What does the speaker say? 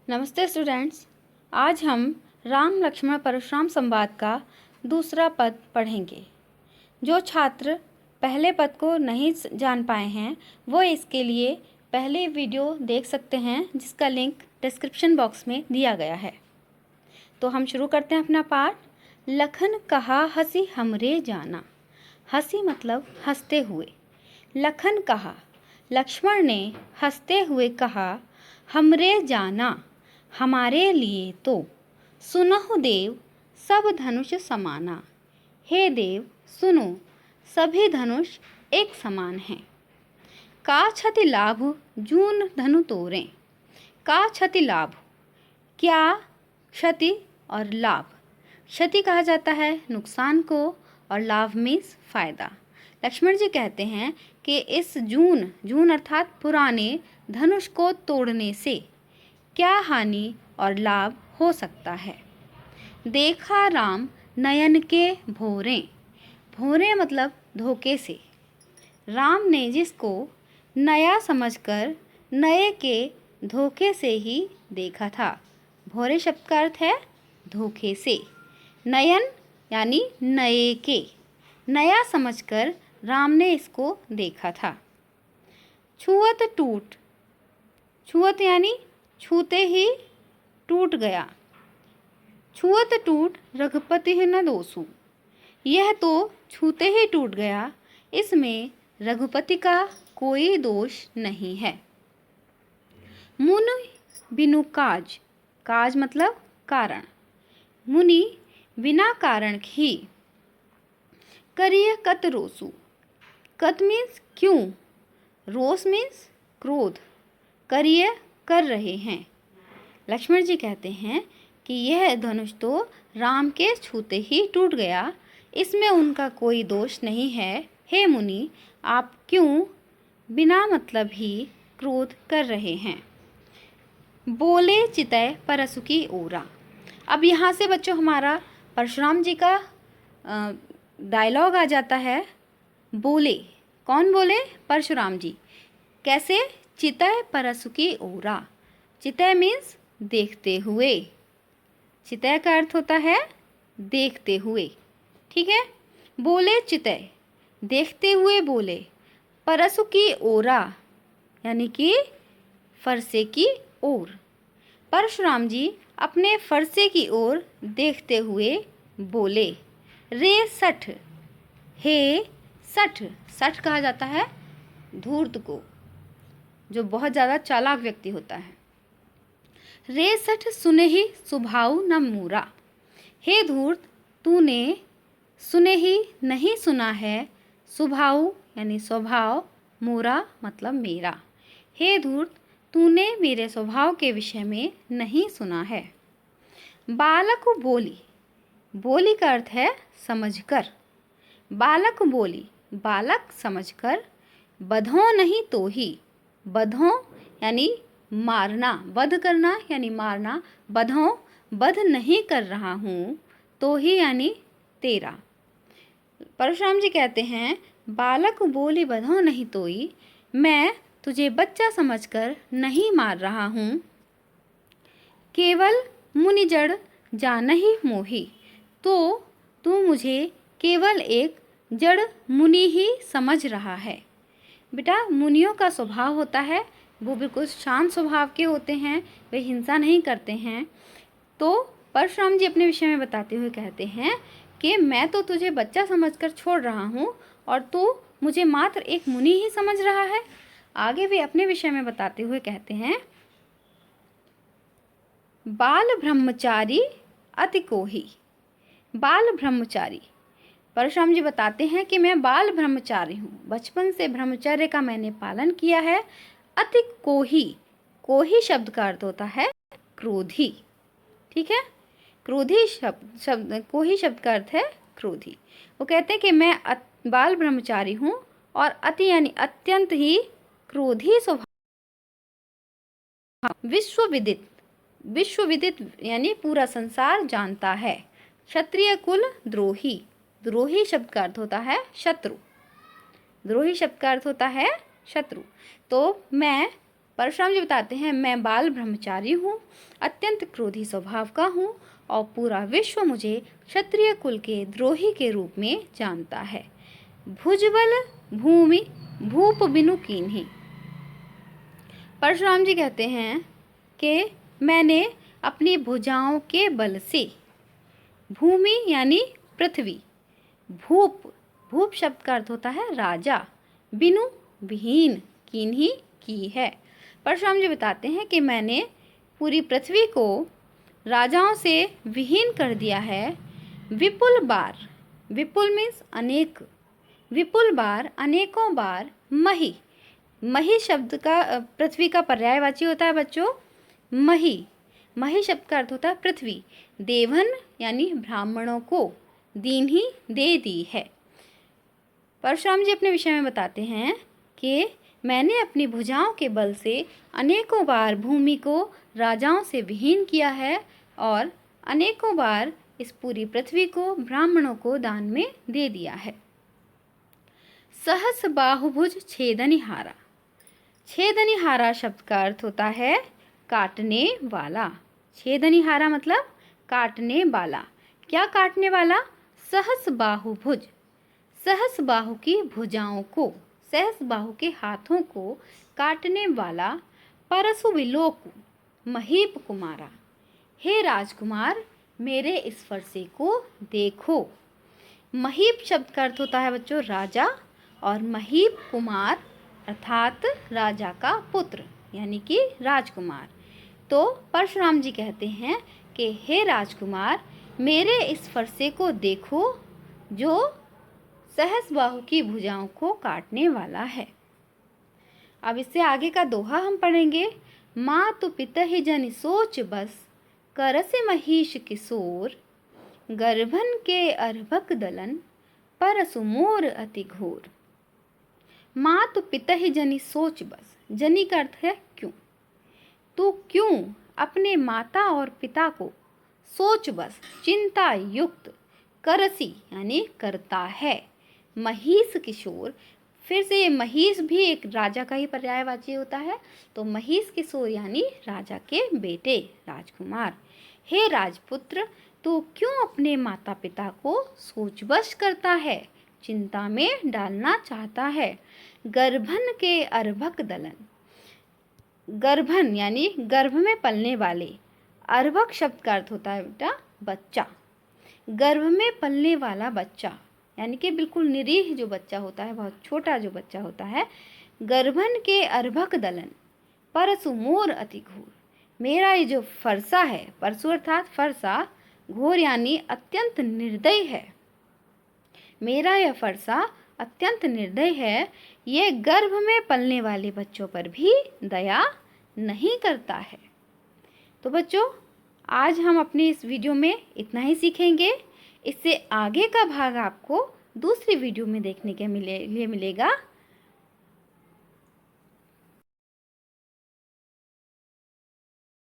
नमस्ते स्टूडेंट्स। आज हम राम लक्ष्मण परशुराम संवाद का दूसरा पद पढ़ेंगे। जो छात्र पहले पद को नहीं जान पाए हैं वो इसके लिए पहले वीडियो देख सकते हैं, जिसका लिंक डिस्क्रिप्शन बॉक्स में दिया गया है। तो हम शुरू करते हैं अपना पाठ। लखन कहा हंसी हमरे जाना। हंसी मतलब हंसते हुए। लखन कहा, लक्ष्मण ने हंसते हुए कहा, हमरे जाना, हमारे लिए तो। सुनहु देव सब धनुष समाना। हे देव सुनो, सभी धनुष एक समान हैं। का क्षति लाभ जून धनु तोड़ें। का क्षति लाभ, क्या क्षति और लाभ। क्षति कहा जाता है नुकसान को और लाभ मीन्स फायदा। लक्ष्मण जी कहते हैं कि इस जून अर्थात पुराने धनुष को तोड़ने से क्या हानि और लाभ हो सकता है। देखा राम नयन के भोरे। भोरे मतलब धोखे से। राम ने जिसको नया समझकर नए के धोखे से ही देखा था। भोरे शब्द का अर्थ है धोखे से। नयन यानी नए के, नया समझकर राम ने इसको देखा था। छुअत टूट। छुअत यानी छूते ही टूट गया। छुअत टूट रघुपति न दोषु। यह तो छूते ही टूट गया, इसमें रघुपति का कोई दोष नहीं है। मुनि बिनु काज। काज मतलब कारण। मुनि बिना कारण ही करिए कत रोसु। कत मीन्स क्यों, रोस मीन्स क्रोध। करिए कर रहे हैं। लक्ष्मण जी कहते हैं कि यह धनुष तो राम के छूते ही टूट गया, इसमें उनका कोई दोष नहीं है। हे मुनि, आप क्यों बिना मतलब ही क्रोध कर रहे हैं। बोले चितय परसु की ओरा। अब यहाँ से बच्चों हमारा परशुराम जी का डायलॉग आ जाता है। बोले, कौन बोले? परशुराम जी। कैसे? चितय परसु की ओरा। चितय मीन्स देखते हुए। चितय का अर्थ होता है देखते हुए। ठीक है। बोले चितय, देखते हुए बोले। परसु की ओरा यानी कि फरसे की ओर। परशुराम जी अपने फरसे की ओर देखते हुए बोले। रे सठ। हे सठ। सठ कहा जाता है धूर्त को, जो बहुत ज़्यादा चालाक व्यक्ति होता है। रे सठ सुने ही सुभाव न मूरा। हे धूर्त, तूने सुने ही नहीं सुना है। सुभाव यानी स्वभाव, मूरा मतलब मेरा। हे धूर्त, तूने मेरे स्वभाव के विषय में नहीं सुना है। बालक बोली। बोली का अर्थ है समझकर। बालक बोली, बालक समझकर। बधो नहीं तो ही। बधो यानी मारना, वध करना यानी मारना। बधों, वध नहीं कर रहा हूँ, तो ही यानी तेरा। परशुराम जी कहते हैं बालक बोली बधों नहीं तोई, मैं तुझे बच्चा समझकर नहीं मार रहा हूँ। केवल मुनि जड़ जानहि मोही। तो तू मुझे केवल एक जड़ मुनि ही समझ रहा है। बेटा, मुनियों का स्वभाव होता है, वो बिल्कुल शांत स्वभाव के होते हैं, वे हिंसा नहीं करते हैं। तो परशुराम जी अपने विषय में बताते हुए कहते हैं कि मैं तो तुझे बच्चा समझकर छोड़ रहा हूँ और तू मुझे मात्र एक मुनि ही समझ रहा है। आगे वे अपने विषय में बताते हुए कहते हैं बाल ब्रह्मचारी अति कोही। बाल ब्रह्मचारी, परशुराम जी बताते हैं कि मैं बाल ब्रह्मचारी हूँ, बचपन से ब्रह्मचर्य का मैंने पालन किया है। अति कोही, कोही शब्द का अर्थ होता है क्रोधी। ठीक है। क्रोधी शब्द कोही शब्द का अर्थ है क्रोधी। वो कहते हैं कि मैं बाल ब्रह्मचारी हूँ और अति यानी अत्यंत ही क्रोधी स्वभाव। विश्वविदित, विश्वविदित यानी पूरा संसार जानता है। क्षत्रिय कुल द्रोही। द्रोही शब्द का अर्थ होता है शत्रु। द्रोही शब्द का अर्थ होता है शत्रु। तो मैं परशुराम जी बताते हैं, मैं बाल ब्रह्मचारी हूँ, अत्यंत क्रोधी स्वभाव का हूँ और पूरा विश्व मुझे क्षत्रिय कुल के द्रोही के रूप में जानता है। भुजबल भूमि भूप बिनु कीन्ही। परशुराम जी कहते हैं कि मैंने अपनी भुजाओं के बल से, भूमि यानी पृथ्वी, भूप, भूप शब्द का अर्थ होता है राजा, बिनु विहीन, कीन्ही की है। परशुराम जी बताते हैं कि मैंने पूरी पृथ्वी को राजाओं से विहीन कर दिया है। विपुल बार, विपुल मीन्स अनेक, विपुल बार अनेकों बार, मही, मही शब्द का पृथ्वी का पर्यायवाची होता है बच्चों, मही, मही शब्द का अर्थ होता है पृथ्वी, देवन यानी ब्राह्मणों को, दीन ही दे दी है। परशुराम जी अपने विषय में बताते हैं कि मैंने अपनी भुजाओं के बल से अनेकों बार भूमि को राजाओं से विहीन किया है और अनेकों बार इस पूरी पृथ्वी को ब्राह्मणों को दान में दे दिया है। सहस बाहुभुज छेदनिहारा, छेदनिहारा शब्द का अर्थ होता है काटने वाला। छेदनिहारा मतलब काटने वाला। क्या काटने वाला? सहस बाहुभुज, सहस बाहु की भुजाओं को, सहस बाहु के हाथों को काटने वाला। परसु विलोकु महीप कुमारा, हे राजकुमार मेरे इस फरसे को देखो। महीप शब्द का अर्थ होता है बच्चों राजा, और महीप कुमार अर्थात राजा का पुत्र यानी कि राजकुमार। तो परशुराम जी कहते हैं कि हे राजकुमार मेरे इस फरसे को देखो जो सहस्बाहु की भुजाओं को काटने वाला है। अब इससे आगे का दोहा हम पढ़ेंगे। माँ तु पितहि जनि सोच बस, करसे महिष किशोर, गर्भन के अर्भक दलन, परसु मोर अति घोर। माँ तु पितहि जनि सोच बस, जनि का अर्थ है क्यों। तो क्यों अपने माता और पिता को सोच बस चिंता युक्त, करसी यानी करता है, महिष किशोर, फिर से ये महिष भी एक राजा का ही पर्यायवाची होता है, तो महिष किशोर यानी राजा के बेटे राजकुमार। हे राजपुत्र तो क्यों अपने माता पिता को सोचवश करता है, चिंता में डालना चाहता है। गर्भन के अर्भक दलन, गर्भन यानी गर्भ में पलने वाले, अर्भक शब्द का अर्थ होता है बेटा बच्चा, गर्भ में पलने वाला बच्चा यानी कि बिल्कुल निरीह जो बच्चा होता है, बहुत छोटा जो बच्चा होता है। गर्भन के अर्भक दलन, परसु मोर अति घोर, मेरा ये जो फरसा है, परसु अर्थात फरसा, घोर यानी अत्यंत निर्दय है। मेरा यह फरसा अत्यंत निर्दय है, ये गर्भ में पलने वाले बच्चों पर भी दया नहीं करता है। तो बच्चों आज हम अपने इस वीडियो में इतना ही सीखेंगे। इससे आगे का भाग आपको दूसरी वीडियो में देखने के लिए मिलेगा।